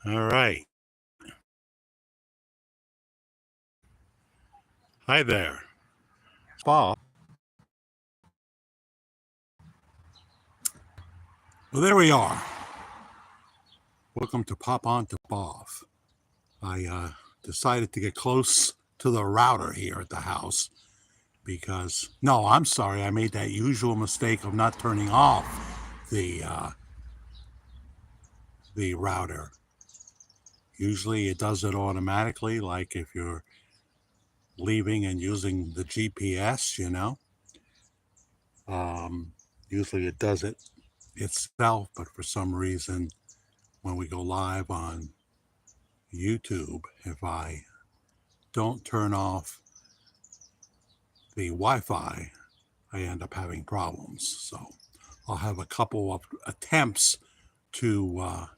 All right. Hi there. Bob. Well, there we are. Welcome to Pop On to Off. I decided to get close to the router here at the house because, no, I'm sorry. I made that usual mistake of not turning off the router. Usually it does it automatically, like if you're leaving and using the GPS. Usually it does it itself, but for some reason, when we go live on YouTube, if I don't turn off the Wi-Fi, I end up having problems. So I'll have a couple of attempts to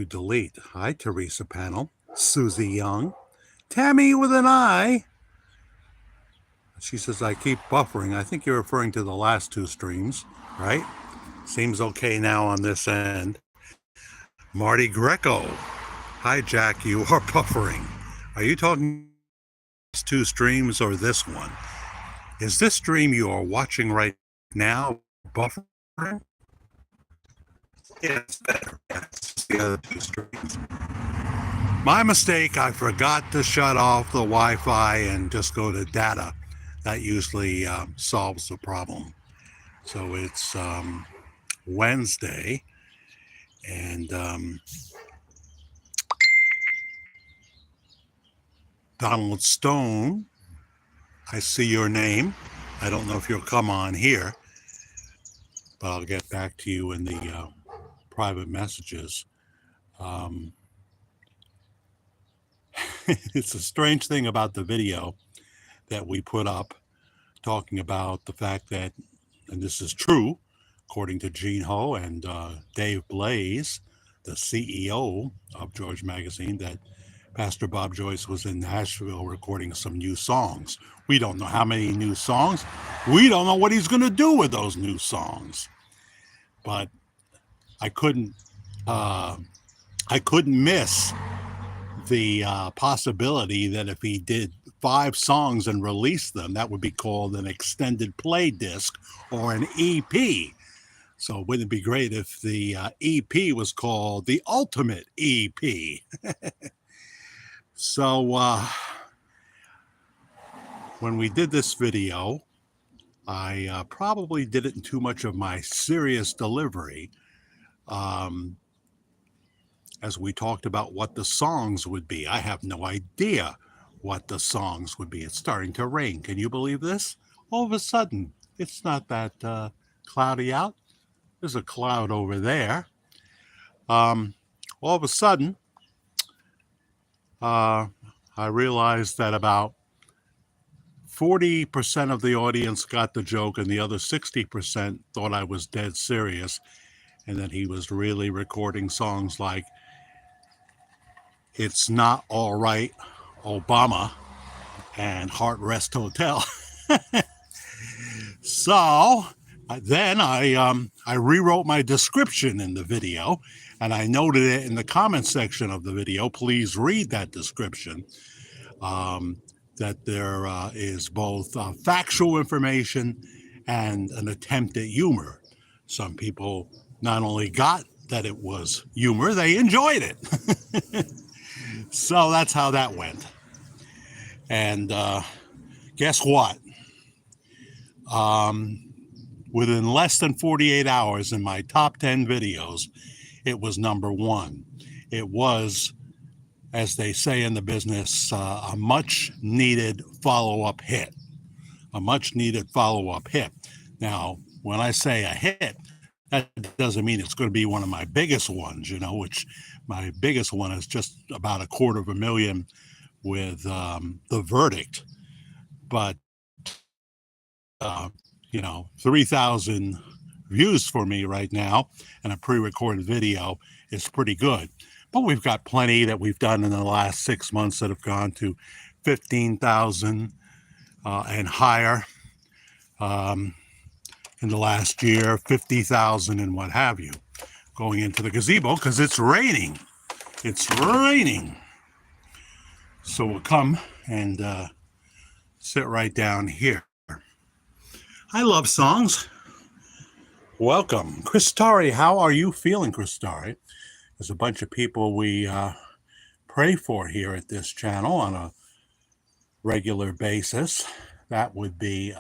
delete. Hi, Teresa Panel, Susie Young, Tammy with an I. She says I keep buffering. I think you're referring to the last two streams, right? Seems okay now on this end. Marty Greco. Hi, Jack. You are buffering. Are you talking two streams or this one? Is this stream you are watching right now buffering? Yeah, it's better. It's the other two streams. My mistake. I forgot to shut off the Wi-Fi and just go to data. That usually solves the problem. So it's Wednesday, and Donald Stone, I see your name. I don't know if you'll come on here, but I'll get back to you in the private messages. It's a strange thing about the video that we put up talking about the fact that, and this is true, according to Gene Ho and Dave Blaze, the CEO of George Magazine, that Pastor Bob Joyce was in Nashville recording some new songs. We don't know how many new songs. We don't know what he's going to do with those new songs. But I couldn't miss the possibility that if he did 5 songs and released them, that would be called an extended play disc or an EP. So wouldn't it be great if the EP was called the Ultimate EP? So when we did this video, I probably did it in too much of my serious delivery. As we talked about what the songs would be. I have no idea what the songs would be. It's starting to rain. Can you believe this? All of a sudden, it's not that cloudy out. There's a cloud over there. All of a sudden, I realized that about 40% of the audience got the joke and the other 60% thought I was dead serious and that he was really recording songs like It's Not All Right, Obama, and Heart Rest Hotel. So then I rewrote my description in the video, and I noted it in the comment section of the video. Please read that description. That there is both factual information and an attempt at humor. Some people not only got that it was humor, they enjoyed it. So that's how that went. And guess what? Within less than 48 hours in my top 10 videos, it was number 1. It was, as they say in the business, a much needed follow-up hit. A much needed follow-up hit. Now, when I say a hit, that doesn't mean it's going to be one of my biggest ones, which my biggest one is just about 250,000 with The Verdict. But, 3,000 views for me right now and a pre-recorded video is pretty good. But we've got plenty that we've done in the last 6 months that have gone to 15,000 and higher. In the last year, 50,000 and what have you. going into the gazebo because it's raining. It's raining. So we'll come and sit right down here. I love songs. Welcome. Christari, how are you feeling, Christari? There's a bunch of people we pray for here at this channel on a regular basis. That would be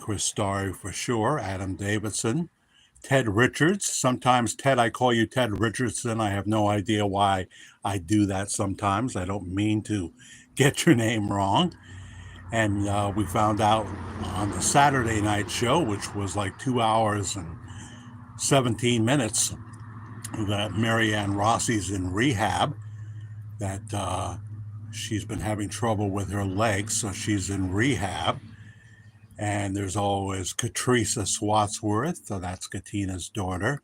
Christari for sure. Adam Davidson, Ted Richards. Sometimes, Ted, I call you Ted Richardson. I have no idea why I do that sometimes. I don't mean to get your name wrong. And we found out on the Saturday night show, which was like 2 hours and 17 minutes, that Marianne Rossi's in rehab, that she's been having trouble with her legs, so she's in rehab. And there's always Katrina Swatsworth, so that's Katina's daughter.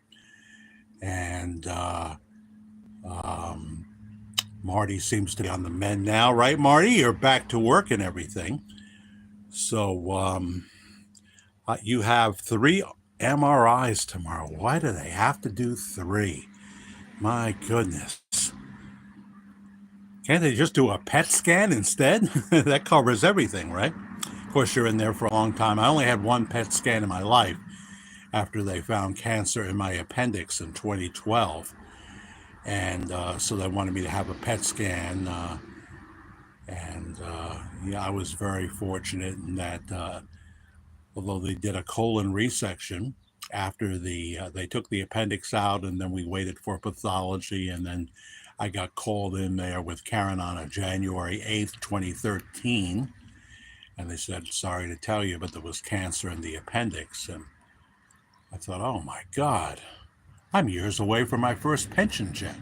And Marty seems to be on the mend now, right, Marty? You're back to work and everything. So you have 3 MRIs tomorrow. Why do they have to do 3? My goodness. Can't they just do a PET scan instead? That covers everything, right? Of course, you're in there for a long time. I only had 1 PET scan in my life after they found cancer in my appendix in 2012. And so they wanted me to have a PET scan. Yeah, I was very fortunate in that although they did a colon resection after they took the appendix out, and then we waited for pathology, and then I got called in there with Karen on January 8th, 2013, and they said, sorry to tell you, but there was cancer in the appendix. And I thought, oh my God, I'm years away from my first pension check.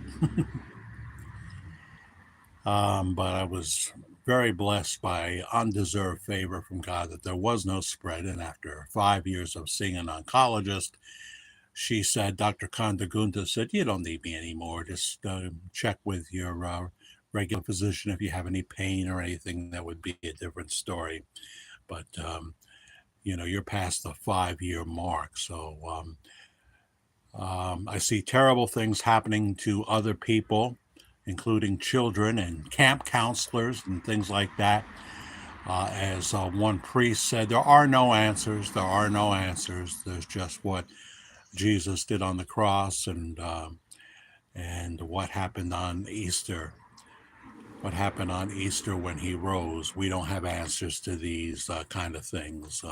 But I was very blessed by undeserved favor from God that there was no spread. And after 5 years of seeing an oncologist, she said, Dr. Kondagunta said, you don't need me anymore. Just check with your regular physician. If you have any pain or anything, that would be a different story. But, you're past the 5-year mark. So I see terrible things happening to other people, including children and camp counselors and things like that. As one priest said, there are no answers. There are no answers. There's just what Jesus did on the cross and what happened on Easter. What happened on Easter when he rose. We don't have answers to these kind of things.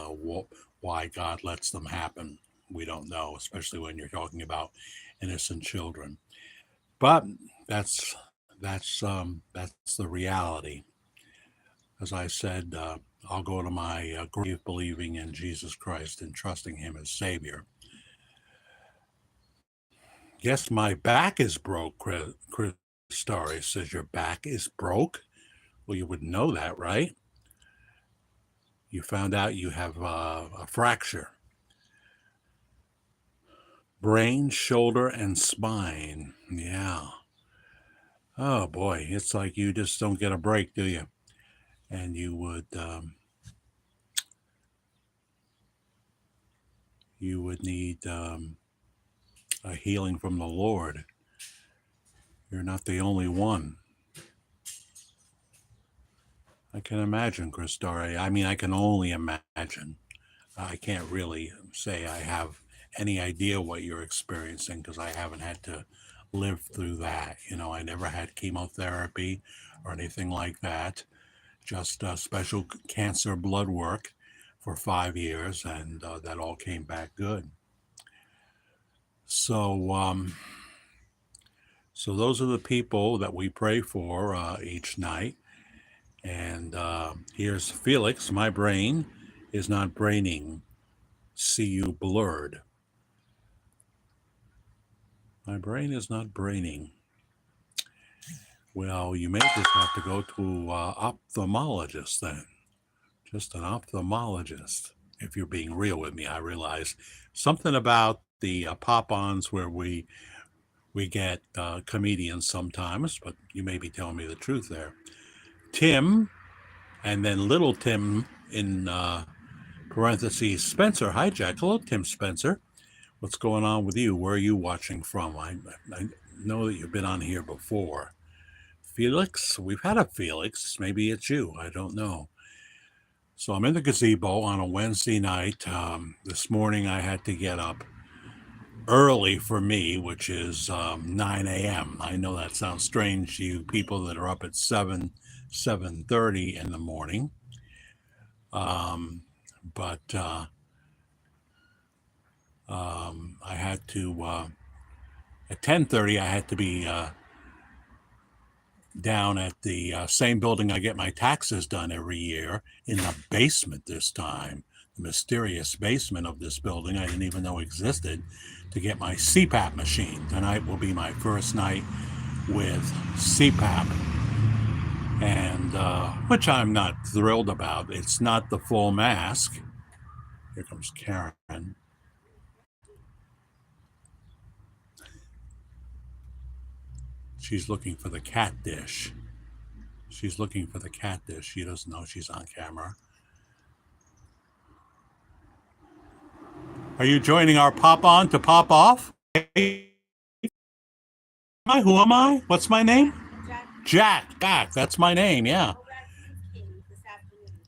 Why God lets them happen, we don't know, especially when you're talking about innocent children. But that's the reality. As I said, I'll go to my grave believing in Jesus Christ and trusting him as Savior. Yes, my back is broke, Chris Starry says. Your back is broke? Well, you wouldn't know that, right? You found out you have a fracture. Brain, shoulder, and spine. Yeah. Oh, boy. It's like you just don't get a break, do you? And you would need a healing from the Lord. You're not the only one. I can imagine, Christari. I mean, I can only imagine. I can't really say I have any idea what you're experiencing because I haven't had to live through that. I never had chemotherapy or anything like that. Just special cancer blood work for 5 years, and that all came back good. So, so those are the people that we pray for each night. And here's Felix. My brain is not braining. See you blurred. My brain is not braining. Well, you may just have to go to ophthalmologist then. Just an ophthalmologist. If you're being real with me, I realize something about the pop-ons where we get comedians sometimes, but you may be telling me the truth there. Tim, and then little Tim in parentheses, Spencer. Hi, Jack. Hello, Tim Spencer. What's going on with you? Where are you watching from? I know that you've been on here before. Felix? We've had a Felix. Maybe it's you. I don't know. So I'm in the gazebo on a Wednesday night. This morning I had to get up early for me, which is 9 a.m. I know that sounds strange to you people that are up at 7:30 in the morning. But I had to at 10:30 I had to be down at the same building I get my taxes done every year, in the basement this time, the mysterious basement of this building I didn't even know existed, to get my CPAP machine. Tonight will be my first night with CPAP, and which I'm not thrilled about. It's not the full mask. Here comes Karen. She's looking for the cat dish. She's looking for the cat dish. She doesn't know she's on camera. Are you joining our pop on to pop off? Who am I? What's my name? Jack. Jack. That's my name. Yeah.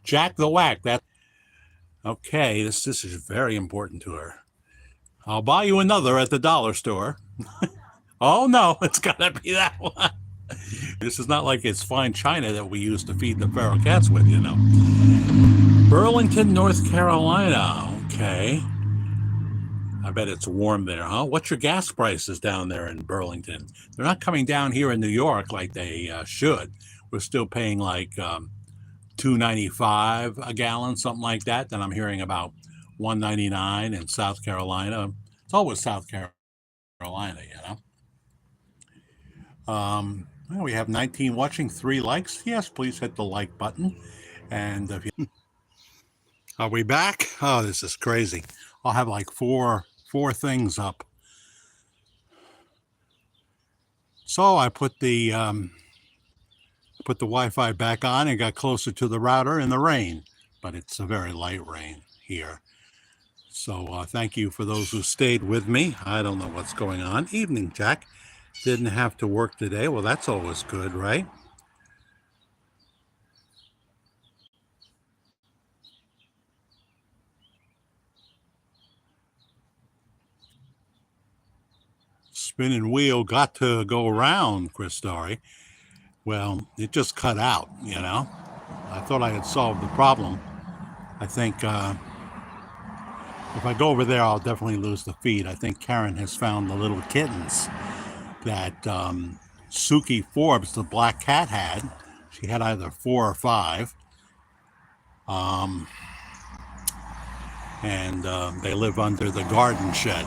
Jack the Whack. That. Okay. This is very important to her. I'll buy you another at the dollar store. Oh no, it's gotta be that one. This is not like it's fine china that we use to feed the feral cats with, you know. Burlington, North Carolina. Okay. I bet it's warm there, huh? What's your gas prices down there in Burlington? They're not coming down here in New York like they should. We're still paying like $2.95 a gallon, something like that. Then I'm hearing about $1.99 in South Carolina. It's always South Carolina, you know. Well, we have 19 watching, 3 likes. Yes, please hit the like button. And if you... Are we back? Oh, this is crazy. I'll have like four things up. So I put the Wi-Fi back on and got closer to the router in the rain, but it's a very light rain here. So thank you for those who stayed with me. I don't know what's going on. Evening, Jack. Didn't have to work today. Well, that's always good, right? Spinning wheel got to go around, Chris Story. Well, it just cut out, you know. I thought I had solved the problem. I think if I go over there, I'll definitely lose the feed. I think Karen has found the little kittens that Suki Forbes, the black cat, had. She had either 4 or 5. And they live under the garden shed.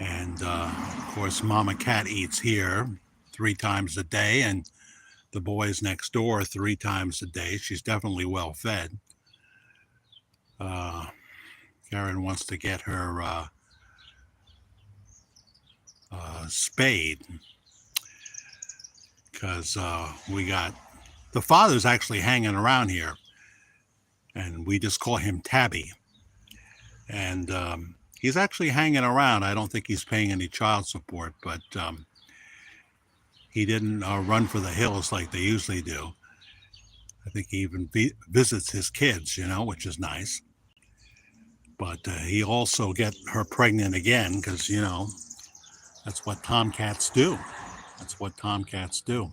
And of course, Mama Cat eats here 3 times a day, and the boys next door 3 times a day. She's definitely well fed. Karen wants to get her spayed because we got the father's actually hanging around here, and we just call him Tabby. And he's actually hanging around. I don't think he's paying any child support, but he didn't run for the hills like they usually do. I think he even visits his kids, you know, which is nice. But he also get her pregnant again because, you know, that's what tomcats do. That's what tomcats do.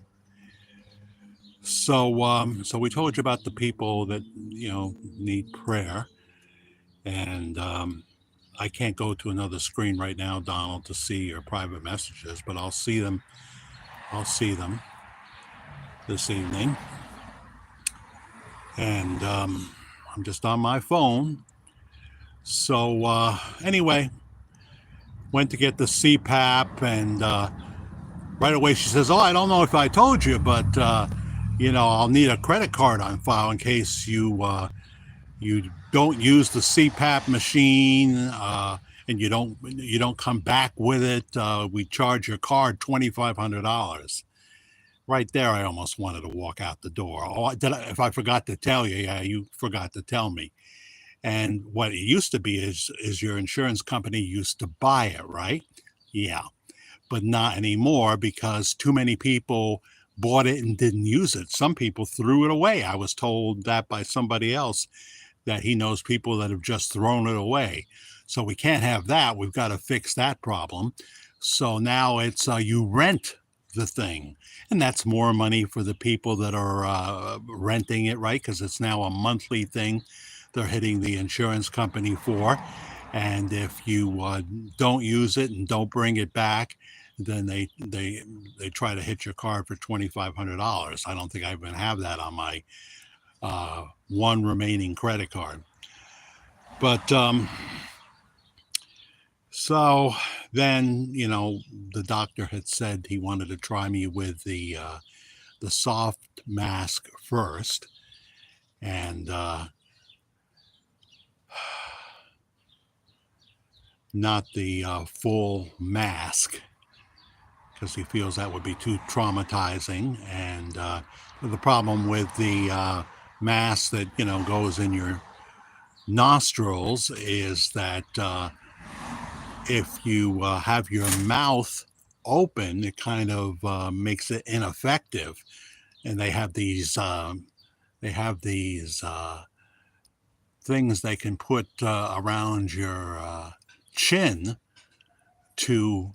So, so we told you about the people that, you know, need prayer. And I can't go to another screen right now, Donald, to see your private messages, but I'll see them. I'll see them this evening. And I'm just on my phone. So anyway, went to get the CPAP, and right away she says, "Oh, I don't know if I told you, but you know, I'll need a credit card on file in case you don't use the CPAP machine and you don't come back with it. We charge your card $2,500." Right there, I almost wanted to walk out the door. Oh, if I forgot to tell you? Yeah, you forgot to tell me. And what it used to be is your insurance company used to buy it, right? Yeah, but not anymore because too many people bought it and didn't use it. Some people threw it away. I was told that by somebody else, that he knows people that have just thrown it away. So we can't have that. We've got to fix that problem. So now it's you rent the thing, and that's more money for the people that are renting it, right? Because it's now a monthly thing they're hitting the insurance company for. And if you don't use it and don't bring it back, then they try to hit your card for $2,500. I don't think I even have that on my one remaining credit card. But so then, the doctor had said he wanted to try me with the soft mask first, and not the full mask, because he feels that would be too traumatizing. And the problem with the mask that goes in your nostrils is that if you have your mouth open, it kind of makes it ineffective. And they have these things they can put around your chin to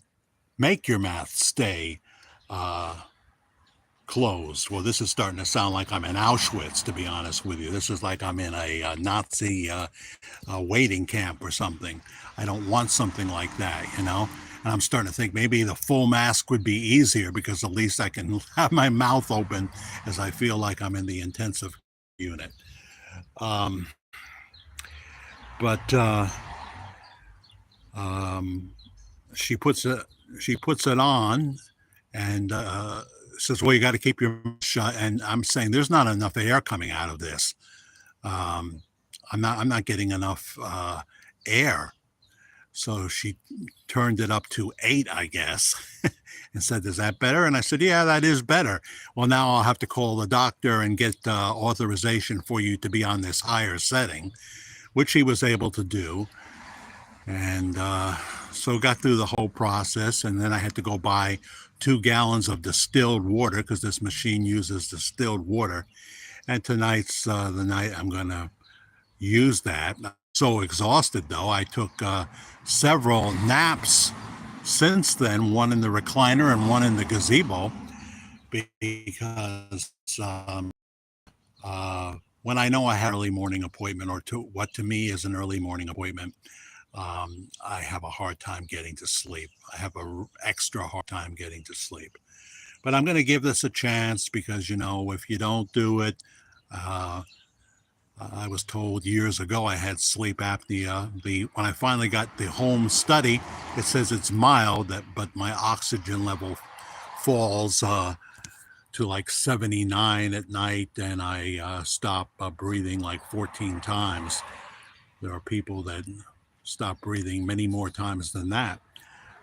make your mouth stay uh, closed. Well, this is starting to sound like I'm in Auschwitz, to be honest with you. This is like I'm in a Nazi waiting camp or something. I don't want something like that. And I'm starting to think maybe the full mask would be easier because at least I can have my mouth open as I feel like I'm in the intensive unit. Um, but um, she puts it on and says, "Well, you got to keep your mouth shut." And I'm saying, "There's not enough air coming out of this. Um, I'm not getting enough air." So she turned it up to 8, I guess, and said, "Is that better?" And I said, "Yeah, that is better." "Well, now I'll have to call the doctor and get authorization for you to be on this higher setting," which he was able to do. And so got through the whole process. And then I had to go buy 2 gallons of distilled water because this machine uses distilled water. And tonight's the night I'm going to use that. I'm so exhausted, though. I took several naps since then, one in the recliner and one in the gazebo, because when I know I have an early morning appointment, or what to me is an early morning appointment, I have a hard time getting to sleep. I have a extra hard time getting to sleep. But I'm going to give this a chance because, if you don't do it, uh, I was told years ago I had sleep apnea. When I finally got the home study, it says it's mild, but my oxygen level falls to like 79 at night, and I stop breathing like 14 times. There are people that stop breathing many more times than that.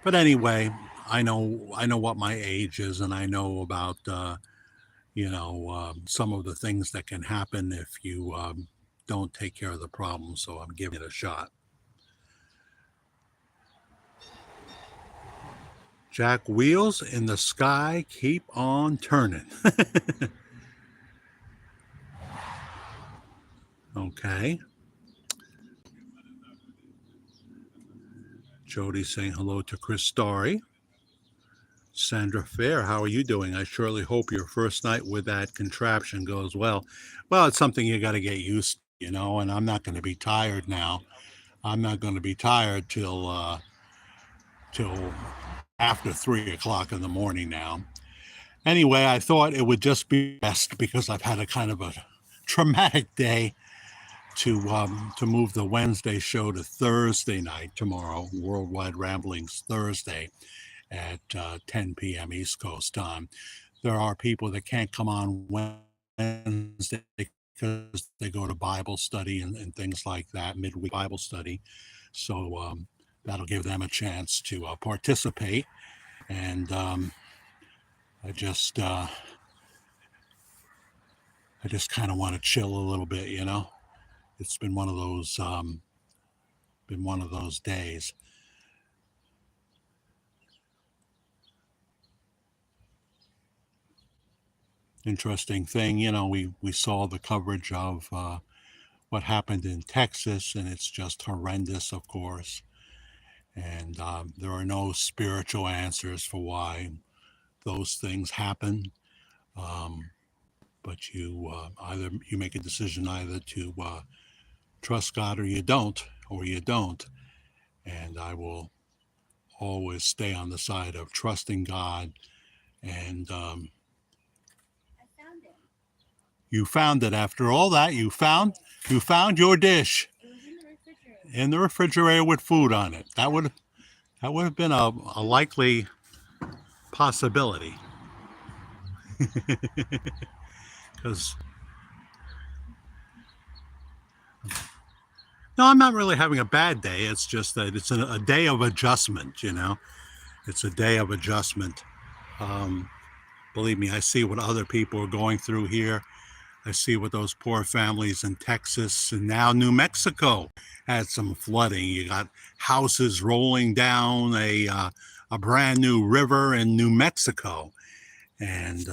But anyway, I know what my age is, and I know about some of the things that can happen if you don't take care of the problem. So I'm giving it a shot. Jack, wheels in the sky keep on turning. Okay. Jody saying hello to Chris Story. Sandra Fair, how are you doing? I surely hope your first night with that contraption goes well. Well, it's something you got to get used to, and I'm not going to be tired now. I'm not going to be tired till after 3 o'clock in the morning now. Anyway, I thought it would just be best because I've had a kind of a traumatic day to move the Wednesday show to Thursday night tomorrow, Worldwide Ramblings Thursday at 10 p.m. East Coast time. There are people that can't come on Wednesday because they go to Bible study and things like that, midweek Bible study. So that'll give them a chance to participate. And I just kind of want to chill a little bit. it's been one of those days. Interesting thing, we saw the coverage of what happened in Texas, and it's just horrendous, of course. And there are no spiritual answers for why those things happen. But either you make a decision either to trust God or you don't, And I will always stay on the side of trusting God. And I found it. you found it after all that. You found your dish It was in the refrigerator. in the refrigerator with food on it. That would have been a likely possibility. Because no, I'm not really having a bad day. It's just that it's a day of adjustment. It's a day of adjustment. Believe me, I see what other people are going through here. I see what those poor families in Texas and now New Mexico had some flooding. You got houses rolling down a brand new river in New Mexico. And,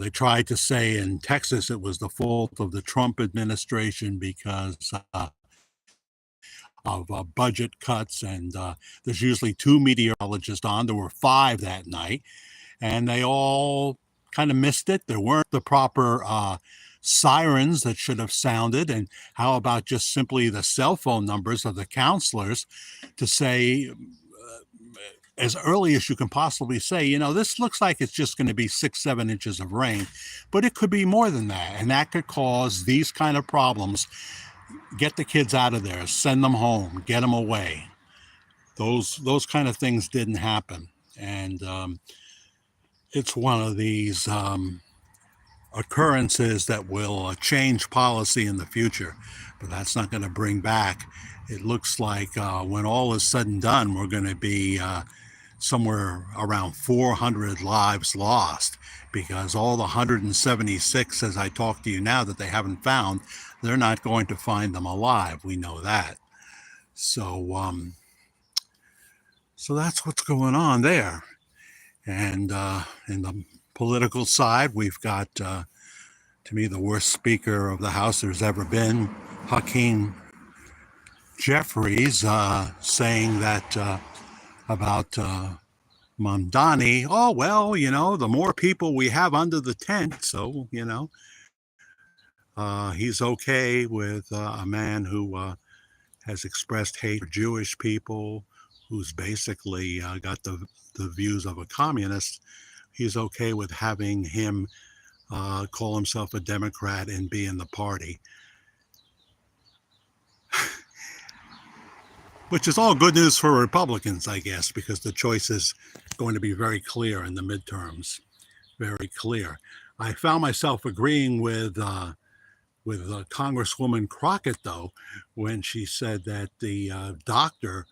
they tried to say in Texas it was the fault of the Trump administration because of budget cuts. And there's usually 2 meteorologists on. There were 5 that night, and they all kind of missed it. There weren't the proper sirens that should have sounded. And how about just simply the cell phone numbers of the counselors to say, as early as you can possibly say, this looks like it's just going to be 6-7 inches of rain, but it could be more than that. And that could cause these kind of problems. Get the kids out of there, send them home, get them away. Those kind of things didn't happen. And it's one of these occurrences that will change policy in the future, but that's not going to bring back. It looks like when all is said and done, we're going to be somewhere around 400 lives lost, because all the 176, as I talk to you now, that they haven't found, they're not going to find them alive. We know that. So that's what's going on there. And in the political side, we've got, to me, the worst Speaker of the House there's ever been, Hakeem Jeffries, saying that about Mamdani, oh, well, the more people we have under the tent, so, he's okay with a man who has expressed hate for Jewish people, who's basically got the views of a communist. He's okay with having him call himself a Democrat and be in the party. Which is all good news for Republicans, I guess, because the choice is going to be very clear in the midterms. Very clear. I found myself agreeing with Congresswoman Crockett, though, when she said that the doctor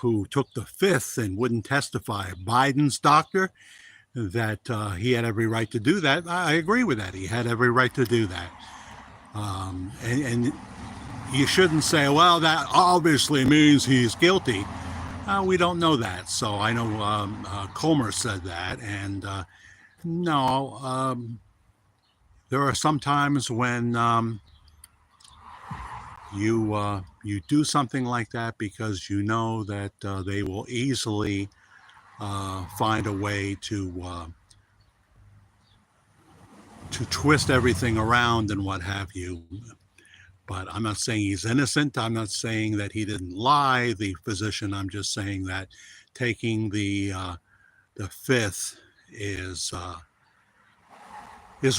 who took the fifth and wouldn't testify, Biden's doctor, that he had every right to do that. I agree with that. He had every right to do that. And you shouldn't say, well, that obviously means he's guilty. We don't know that. So I know Comer said that. And no, there are some times when you do something like that because you know that they will easily find a way to twist everything around and what have you. But I'm not saying he's innocent. I'm not saying that he didn't lie, the physician. I'm just saying that taking the fifth is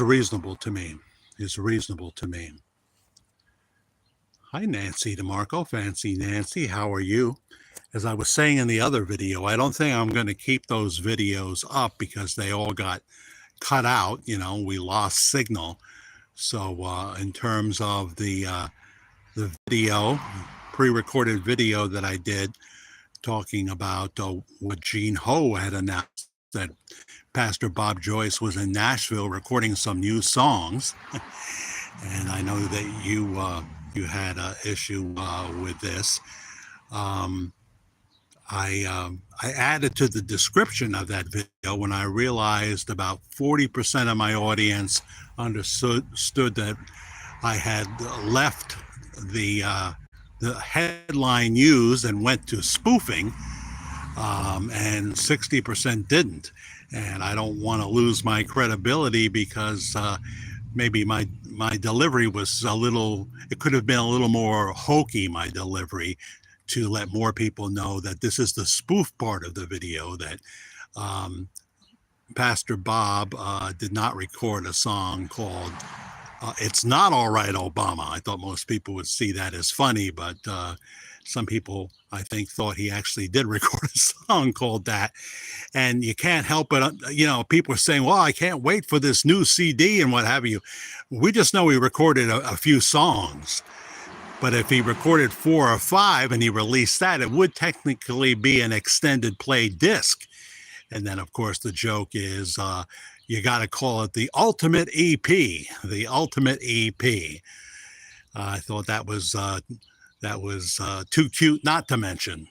reasonable to me. Is reasonable to me. Hi, Nancy DeMarco, Fancy Nancy. How are you? As I was saying in the other video, I don't think I'm going to keep those videos up because they all got cut out. We lost signal. So in terms of the video, pre-recorded video that I did talking about what Gene Ho had announced, that Pastor Bob Joyce was in Nashville recording some new songs. and I know that you had an issue with this. Um, I added to the description of that video when I realized about 40% of my audience understood that I had left the headline used and went to spoofing, and 60% didn't. And I don't want to lose my credibility because maybe my delivery was a little. It could have been a little more hokey. My delivery to let more people know that this is the spoof part of the video that um, Pastor Bob did not record a song called It's Not All Right, Obama. I thought most people would see that as funny, but some people, I think, thought he actually did record a song called that. And you can't help it. People are saying, well, I can't wait for this new CD and what have you. We just know he recorded a few songs. But if he recorded 4 or 5 and he released that, it would technically be an extended play disc. And then, of course, the joke is you got to call it the ultimate EP, the ultimate EP. I thought that was too cute not to mention.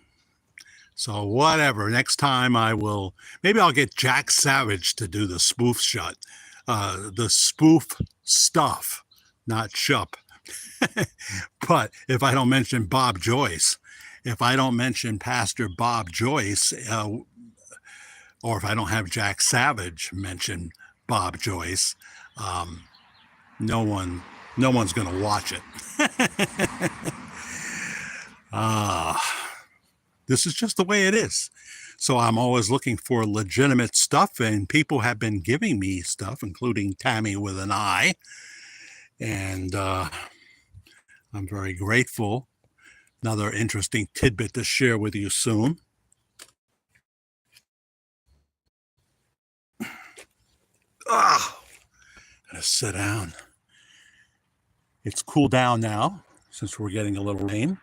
So whatever. Next time maybe I'll get Jack Savage to do the spoof shot, the spoof stuff, not shup. But if I don't mention Bob Joyce, if I don't mention Pastor Bob Joyce, or if I don't have Jack Savage mention Bob Joyce, um, no one's going to watch it. This is just the way it is. So I'm always looking for legitimate stuff, and people have been giving me stuff, including Tammy with an I. And I'm very grateful. Another interesting tidbit to share with you soon. Gonna sit down. It's cooled down now since we're getting a little rain.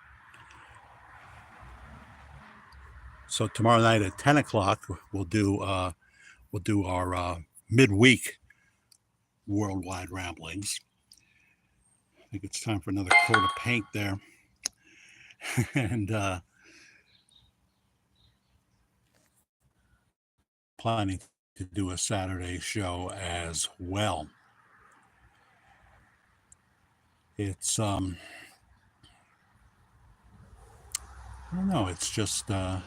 So tomorrow night at 10 o'clock, we'll do our midweek worldwide ramblings. I think it's time for another coat of paint there. And planning to do a Saturday show as well. It's I don't know, it's just a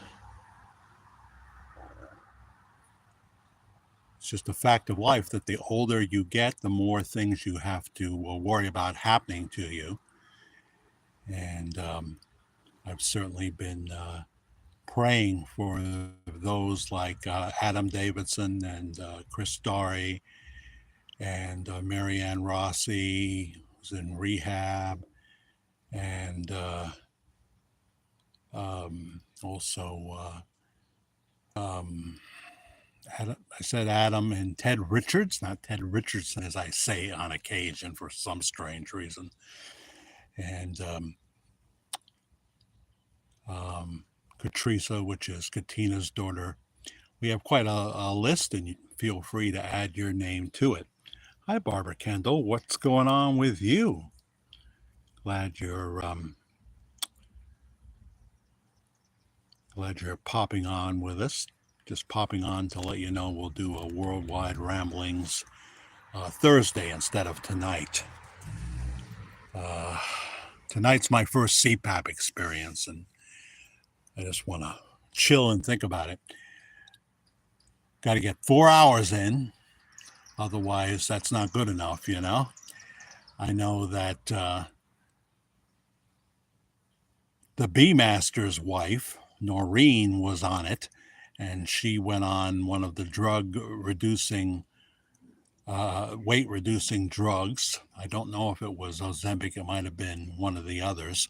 fact of life that the older you get, the more things you have to worry about happening to you. And I've certainly been praying for those like Adam Davidson and Chris Dory and Marianne Rossi, who's in rehab, and also Adam, I said Adam and Ted Richards, not Ted Richardson, as I say on occasion for some strange reason. And Katrisa, which is Katina's daughter. We have quite a list, and you feel free to add your name to it. Hi, Barbara Kendall. What's going on with you? Glad you're popping on with us. Just popping on to let you know we'll do a worldwide ramblings Thursday instead of tonight. Tonight's my first CPAP experience, and I just want to chill and think about it. Got to get 4 hours in. Otherwise, that's not good enough, you know. I know that the B-Master's wife, Noreen, was on it, and she went on one of the weight-reducing drugs. I don't know if it was Ozempic. It might have been one of the others.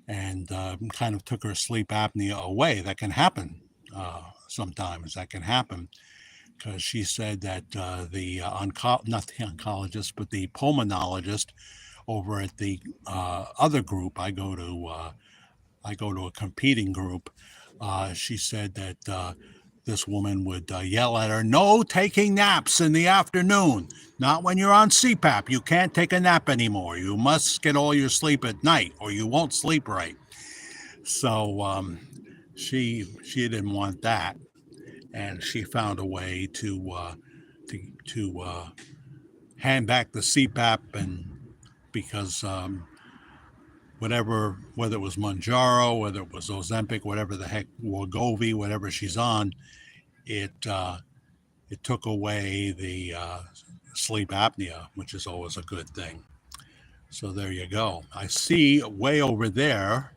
And kind of took her sleep apnea away. That can happen sometimes. That can happen. Because she said that not the oncologist, but the pulmonologist over at the other group I go to a competing group. She said that this woman would yell at her, "No taking naps in the afternoon. Not when you're on CPAP. You can't take a nap anymore. You must get all your sleep at night or you won't sleep right." So she didn't want that, and she found a way to hand back the CPAP, and because whether it was Monjaro, whether it was Ozempic, whatever the heck, Wegovy, whatever she's on, it took away the sleep apnea, which is always a good thing. So there you go. I see way over there.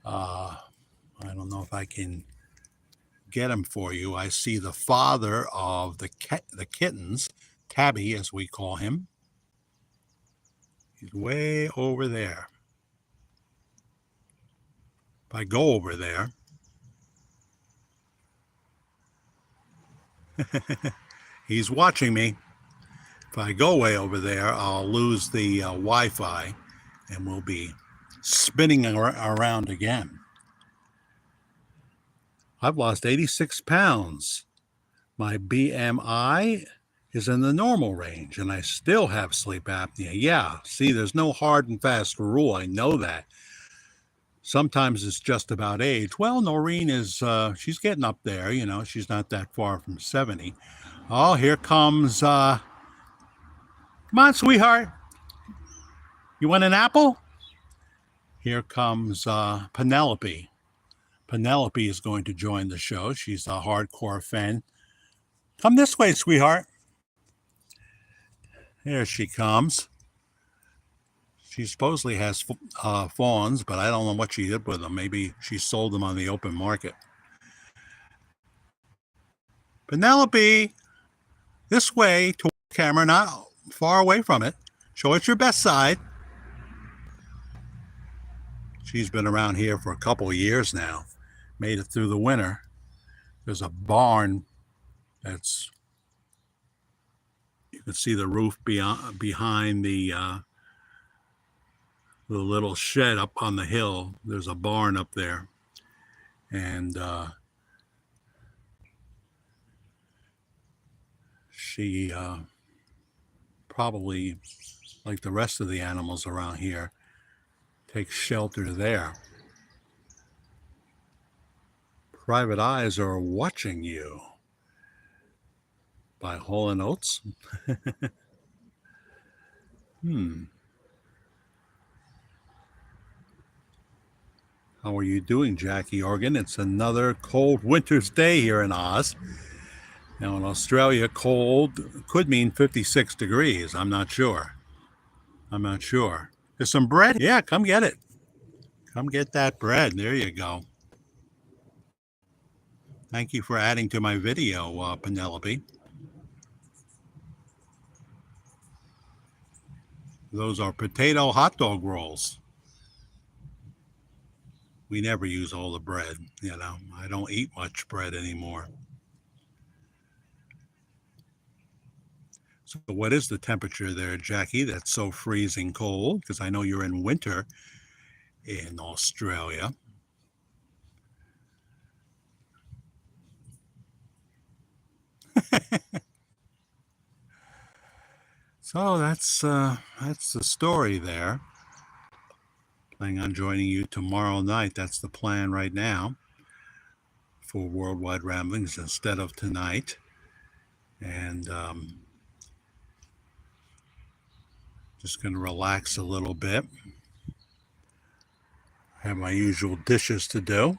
I don't know if I can get him for you. I see the father of the kittens, Tabby, as we call him. He's way over there. If I go over there, he's watching me. If I go way over there, I'll lose the Wi-Fi and we'll be spinning around again. I've lost 86 pounds. My BMI is in the normal range and I still have sleep apnea. Yeah, see, there's no hard and fast rule. I know that. Sometimes it's just about age. Well, Noreen is, she's getting up there, you know, she's not that far from 70. Oh, here comes, come on, sweetheart. You want an apple? Here comes Penelope. Penelope is going to join the show. She's a hardcore fan. Come this way, sweetheart. There she comes. She supposedly has fawns, but I don't know what she did with them. Maybe she sold them on the open market. Penelope, this way toward the camera, not far away from it. Show it your best side. She's been around here for a couple of years now. Made it through the winter. There's a barn that's, you can see the roof behind the little shed up on the hill. There's a barn up there. And she probably, like the rest of the animals around here, takes shelter there. Private eyes are watching you by Hall & Oates. How are you doing, Jackie Organ? It's another cold winter's day here in Oz. Now in Australia, cold could mean 56 degrees. I'm not sure. There's some bread. Yeah, come get it. Come get that bread. There you go. Thank you for adding to my video, Penelope. Those are potato hot dog rolls. We never use all the bread, you know. I don't eat much bread anymore. So what is the temperature there, Jackie, that's so freezing cold? Because I know you're in winter in Australia. So that's the story there. Planning on joining you tomorrow night. That's the plan right now for Worldwide Ramblings instead of tonight. And just going to relax a little bit. I have my usual dishes to do.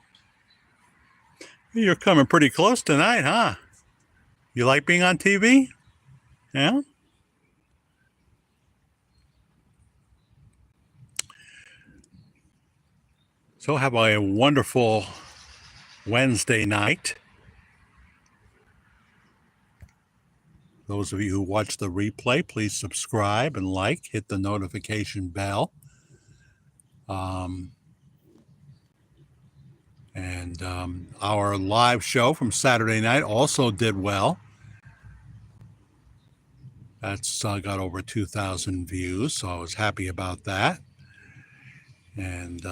You're coming pretty close tonight, huh? You like being on TV? Yeah? So have a wonderful Wednesday night. Those of you who watch the replay, please subscribe and like, hit the notification bell. Our live show from Saturday night also did well. That's got over 2,000 views, so I was happy about that. And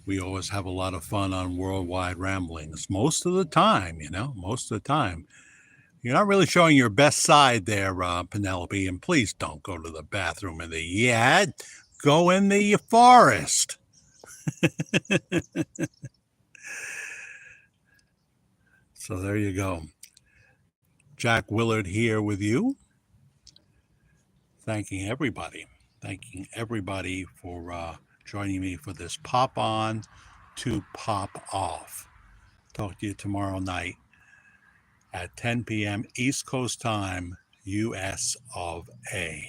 We always have a lot of fun on Worldwide Ramblings. Most of the time, most of the time. You're not really showing your best side there, Penelope, and please don't go to the bathroom in the yard. Go in the forest. So there you go. Jack Willard here with you. Thanking everybody for joining me for this pop on to pop off. Talk to you tomorrow night at 10 p.m. East Coast time, US of A.